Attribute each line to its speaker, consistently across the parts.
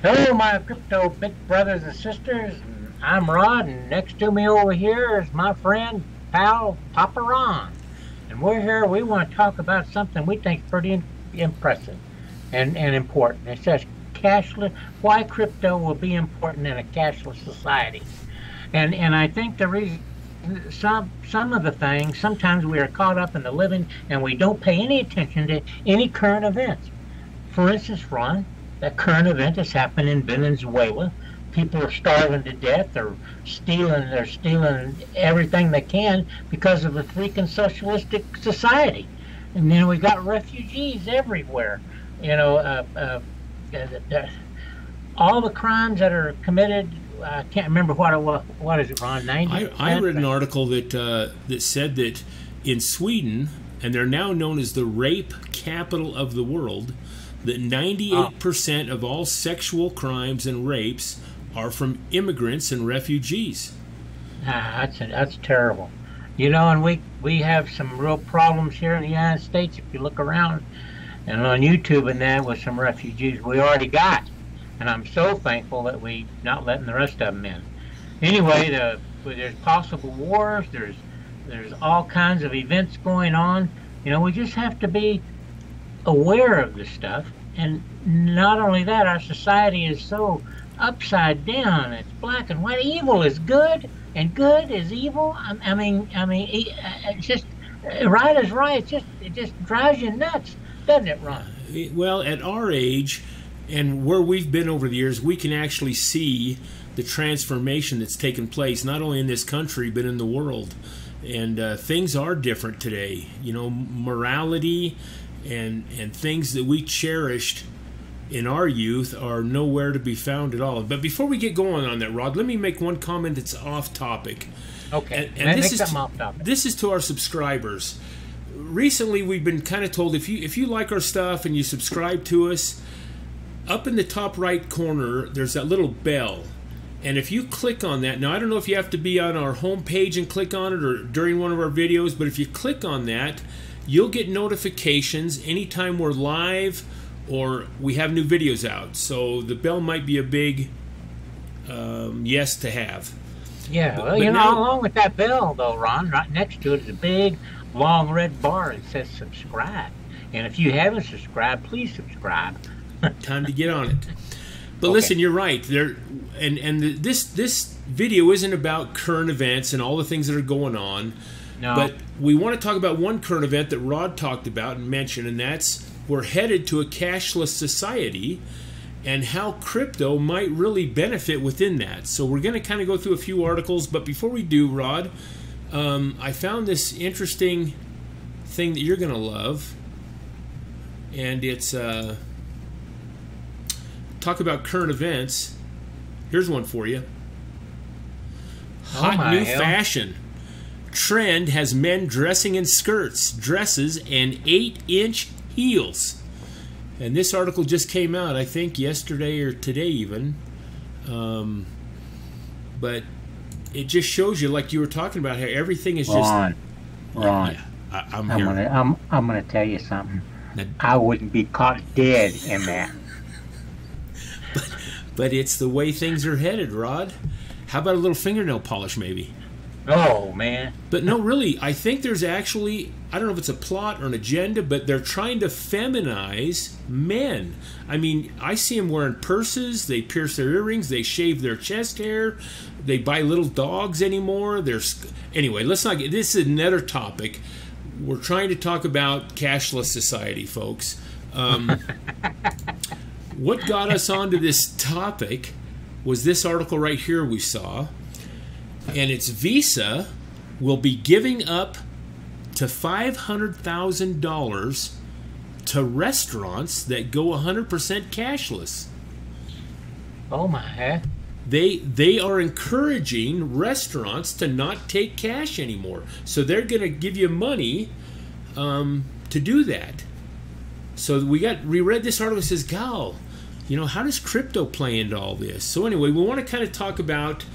Speaker 1: Hello, my crypto big brothers and sisters. I'm Rod, and next to me over here is my friend, pal, Papa Ron. And we're here, we want to talk about something we think is pretty impressive and important. It says cashless, why crypto will be important in a cashless society. And I think the reason, some of the things, sometimes we are caught up in the living and we don't pay any attention to any current events. For instance, Ron, that current event has happened in Venezuela. People are starving to death. They're stealing everything they can because of the freaking socialistic society. And then we got refugees everywhere. You know, all the crimes that are committed. I can't remember what it was. What is it, Ron? 90.
Speaker 2: I read an article that said that in Sweden, and they're now known as the rape capital of the world, that 98% of all sexual crimes and rapes are from immigrants and refugees.
Speaker 1: That's terrible. You know, and we have some real problems here in the United States. If you look around and on YouTube and that with some refugees we already got. And I'm so thankful that we not letting the rest of them in. Anyway, there's possible wars. There's all kinds of events going on. You know, we just have to be aware of this stuff. And not only that, our society is so upside down. It's black and white. Evil is good and good is evil. I mean it's just right is right. It just drives you nuts, doesn't it, Ron?
Speaker 2: Well, at our age and where we've been over the years, we can actually see the transformation that's taken place, not only in this country but in the world. And things are different today. You know, morality and things that we cherished in our youth are nowhere to be found at all. But before we get going on that, Rod, let me make one comment that's off topic.
Speaker 1: Okay,
Speaker 2: and this is to our subscribers. Recently, we've been kind of told if you like our stuff and you subscribe to us, up in the top right corner, there's that little bell. And if you click on that, now I don't know if you have to be on our home page and click on it or during one of our videos, but if you click on that, you'll get notifications anytime we're live or we have new videos out. So the bell might be a big yes to have.
Speaker 1: Yeah, well, you know, along with that bell, though, Ron, right next to it is a big, long red bar that says subscribe. And if you haven't subscribed, please subscribe.
Speaker 2: Time to get on it. But
Speaker 1: okay.
Speaker 2: Listen, you're right. This video isn't about current events and all the things that are going on.
Speaker 1: No.
Speaker 2: But we want to talk about one current event that Rod talked about and mentioned, and that's we're headed to a cashless society and how crypto might really benefit within that. So we're going to kind of go through a few articles, but before we do, Rod, I found this interesting thing that you're going to love, and it's talk about current events. Here's one for you. Hot new fashion trend has men dressing in skirts, dresses, and 8-inch heels. And this article just came out, I think, yesterday or today even. But it just shows you, like you were talking about, how everything is
Speaker 1: Ron,
Speaker 2: Yeah, I'm
Speaker 1: gonna tell you something. I wouldn't be caught dead in that.
Speaker 2: But it's the way things are headed, Rod. How about a little fingernail polish, maybe?
Speaker 1: Oh, man.
Speaker 2: But no, really, I think there's actually, I don't know if it's a plot or an agenda, but they're trying to feminize men. I mean, I see them wearing purses, they pierce their earrings, they shave their chest hair, they buy little dogs anymore. Anyway, let's not get, this is another topic. We're trying to talk about cashless society, folks. What got us onto this topic was this article right here we saw. And it's Visa will be giving up to $500,000 to restaurants that go 100% cashless.
Speaker 1: Oh my!
Speaker 2: They are encouraging restaurants to not take cash anymore. So they're going to give you money to do that. So we read this article that says, "Gal, you know, how does crypto play into all this?" So anyway, we want to kind of talk about.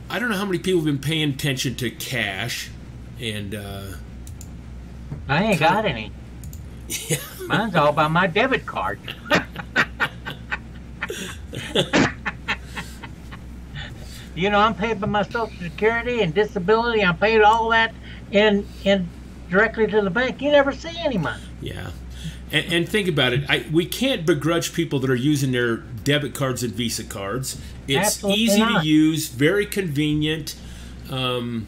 Speaker 2: I don't know how many people have been paying attention to cash, and
Speaker 1: I ain't got any.
Speaker 2: Yeah.
Speaker 1: Mine's all by my debit card. You know, I'm paid by my Social Security and disability. I'm paid all that in directly to the bank. You never see any money.
Speaker 2: Yeah. And think about it. We can't begrudge people that are using their debit cards and Visa cards. It's
Speaker 1: Absolutely
Speaker 2: easy
Speaker 1: not.
Speaker 2: to use, very convenient, and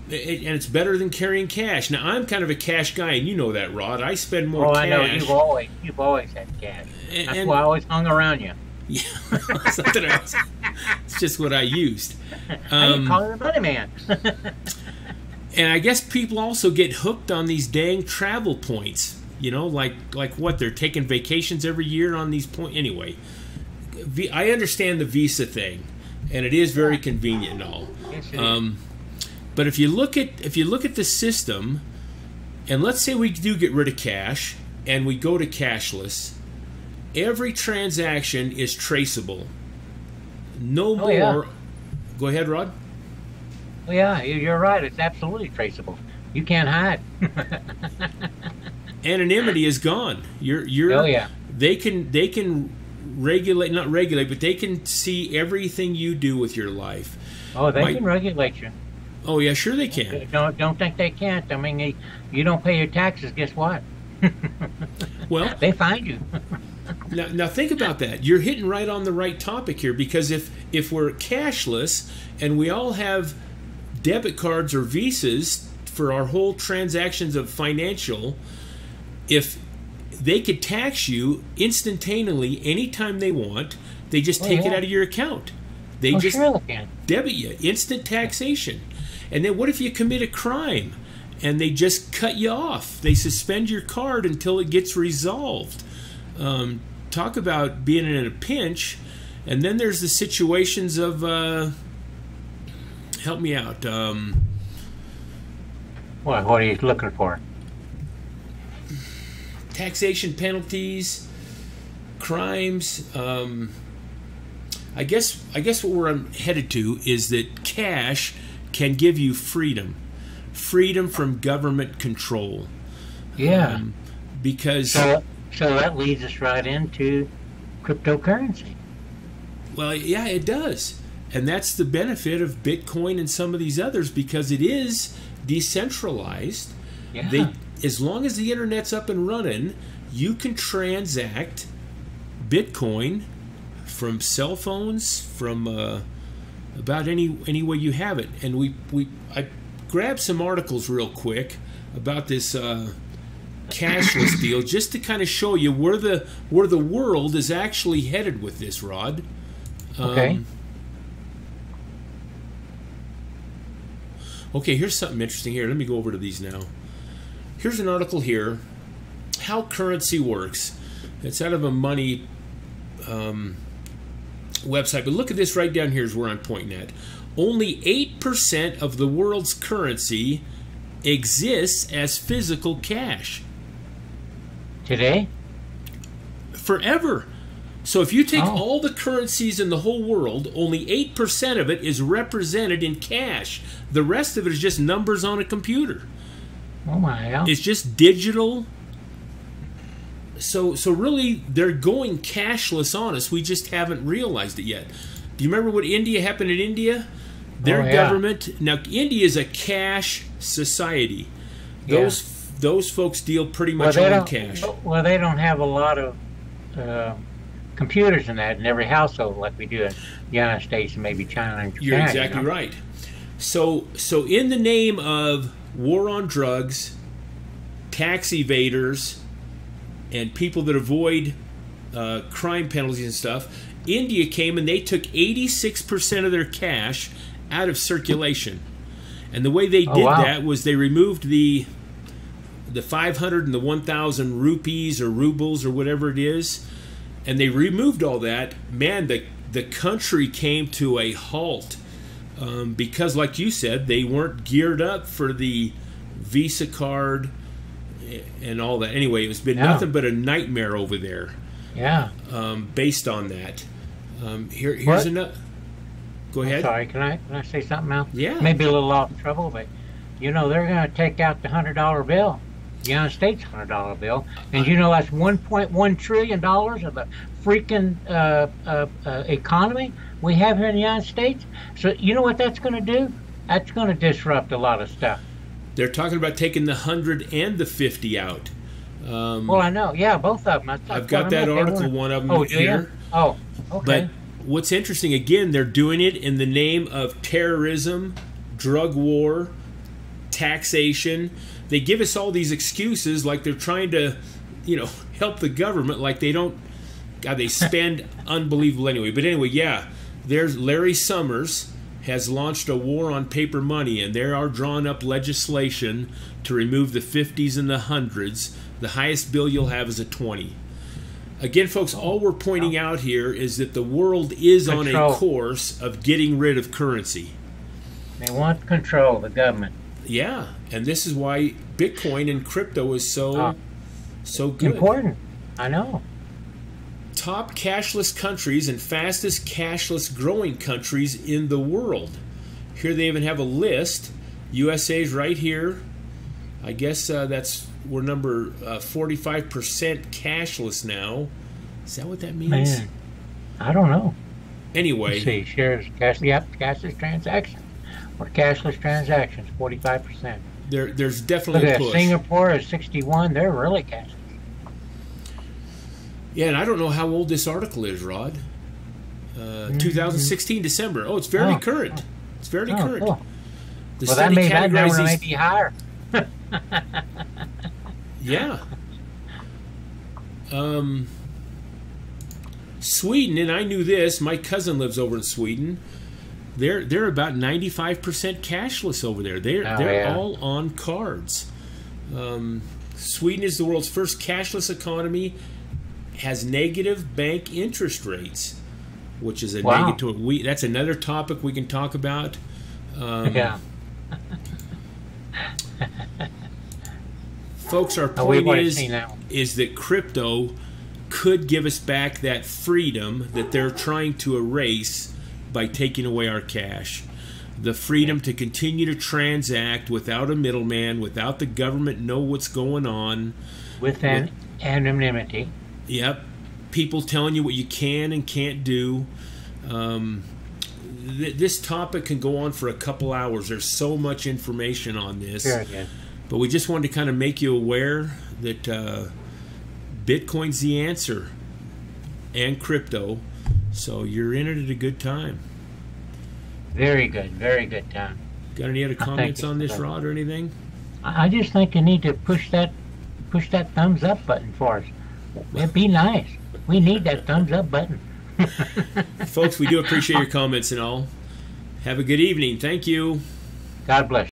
Speaker 2: it's better than carrying cash. Now, I'm kind of a cash guy, and you know that, Rod. I spend more cash.
Speaker 1: I know. You've always had cash. That's why I always hung around you.
Speaker 2: Yeah, something else. It's just what I used.
Speaker 1: You call it a money man.
Speaker 2: And I guess people also get hooked on these dang travel points. You know, like what? They're taking vacations every year on these points. Anyway, I understand the Visa thing, and it is very convenient and all.
Speaker 1: Yes, it is.
Speaker 2: But if you look at the system, and let's say we do get rid of cash and we go to cashless, every transaction is traceable. No more.
Speaker 1: Yeah.
Speaker 2: Go ahead, Rod.
Speaker 1: Well, yeah, you're right. It's absolutely traceable. You can't hide.
Speaker 2: Anonymity is gone. You're.
Speaker 1: Oh yeah.
Speaker 2: They can regulate, not regulate, but they can see everything you do with your life.
Speaker 1: Oh, they can regulate you.
Speaker 2: Oh yeah, sure they can.
Speaker 1: Don't think they can't. I mean, you don't pay your taxes. Guess what?
Speaker 2: Well,
Speaker 1: they find you.
Speaker 2: now think about that. You're hitting right on the right topic here, because if we're cashless and we all have debit cards or Visas for our whole transactions of financial, if they could tax you instantaneously anytime they want, they just take it out of your account. They just
Speaker 1: sure they can.
Speaker 2: debit you, instant taxation. And then what if you commit a crime and they just cut you off? They suspend your card until it gets resolved. Talk about being in a pinch. And then there's the situations of, help me out.
Speaker 1: What are you looking for?
Speaker 2: Taxation penalties, crimes. I guess what we're headed to is that cash can give you freedom from government control.
Speaker 1: Yeah.
Speaker 2: Because
Speaker 1: so that leads us right into cryptocurrency.
Speaker 2: Well, yeah, it does. And that's the benefit of Bitcoin and some of these others, because it is decentralized.
Speaker 1: Yeah.
Speaker 2: As long as the internet's up and running, you can transact Bitcoin from cell phones, from about any way you have it. And I grabbed some articles real quick about this cashless deal, just to kind of show you where the world is actually headed with this, Rod.
Speaker 1: Okay.
Speaker 2: Okay, here's something interesting here. Let me go over to these now. Here's an article here, How Currency Works. It's out of a money website. But look at this right down here is where I'm pointing at. Only 8% of the world's currency exists as physical cash.
Speaker 1: Today?
Speaker 2: Forever. So if you take all the currencies in the whole world, only 8% of it is represented in cash. The rest of it is just numbers on a computer.
Speaker 1: Oh my! Yeah.
Speaker 2: It's just digital. So really, they're going cashless on us. We just haven't realized it yet. Do you remember what happened in India? Their government, now India is a cash society. Those folks deal pretty much on cash.
Speaker 1: Well, they don't have a lot of computers in every household like we do in the United States and maybe China and Japan.
Speaker 2: You're exactly right. So in the name of war on drugs, tax evaders, and people that avoid crime penalties and stuff, India came and they took 86% of their cash out of circulation. And the way they did that was they removed the 500 and the 1,000 rupees or rubles or whatever it is, and they removed all that. Man, the country came to a halt because, like you said, they weren't geared up for the Visa card and all that. Anyway, it's been nothing but a nightmare over there.
Speaker 1: Yeah.
Speaker 2: Based on that. Here's another. Go ahead.
Speaker 1: Sorry, can I say something else?
Speaker 2: Yeah.
Speaker 1: Maybe a little off trouble, but you know they're going to take out the $100 bill. The United States $100 bill. And you know that's $1.1 trillion of the freaking economy we have here in the United States. So you know what that's going to do? That's going to disrupt a lot of stuff.
Speaker 2: They're talking about taking the 100 and the 50 out.
Speaker 1: Well, I know. Yeah, both of them.
Speaker 2: I've got that article, one of them here.
Speaker 1: Oh, okay.
Speaker 2: But what's interesting, again, they're doing it in the name of terrorism, drug war, taxation. They give us all these excuses like they're trying to, help the government, like they don't. God, they spend unbelievable anyway. But anyway, yeah, there's Larry Summers has launched a war on paper money, and they are drawing up legislation to remove the 50s and the 100s. The highest bill you'll have is a 20. Again, folks, all we're pointing out here is that the world is on a course of getting rid of currency.
Speaker 1: They want control, the government.
Speaker 2: Yeah, and this is why Bitcoin and crypto is so good.
Speaker 1: Important. I know.
Speaker 2: Top cashless countries and fastest cashless growing countries in the world. Here they even have a list. USA's right here. I guess we're number 45% cashless now. Is that what that means?
Speaker 1: Man, I don't know.
Speaker 2: Anyway.
Speaker 1: Let's see, shares, cashless transactions. Or cashless transactions, 45%.
Speaker 2: There's definitely a push.
Speaker 1: Singapore is 61. They're really cashless.
Speaker 2: Yeah, and I don't know how old this article is, Rod. 2016 December. Oh, it's very current. It's very current.
Speaker 1: Cool.
Speaker 2: The
Speaker 1: well,
Speaker 2: study
Speaker 1: that number
Speaker 2: categorizes
Speaker 1: may be higher.
Speaker 2: Yeah. Sweden, and I knew this. My cousin lives over in Sweden. They're about 95% cashless over there. They're all on cards. Sweden is the world's first cashless economy. Has negative bank interest rates, which is a negative. That's another topic we can talk about.
Speaker 1: Yeah.
Speaker 2: Folks, our point is that crypto could give us back that freedom that they're trying to erase by taking away our cash. The freedom to continue to transact without a middleman, without the government know what's going on.
Speaker 1: With anonymity.
Speaker 2: Yep. People telling you what you can and can't do. This topic can go on for a couple hours. There's so much information on this.
Speaker 1: Sure, yeah.
Speaker 2: But we just wanted to kind of make you aware that Bitcoin's the answer and crypto. So you're in it at a good time.
Speaker 1: Very good time.
Speaker 2: Got any other comments on this, Rod, or anything?
Speaker 1: I just think you need to push that thumbs up button for us. It'd be nice. We need that thumbs up button.
Speaker 2: Folks, we do appreciate your comments and all. Have a good evening. Thank you.
Speaker 1: God bless you.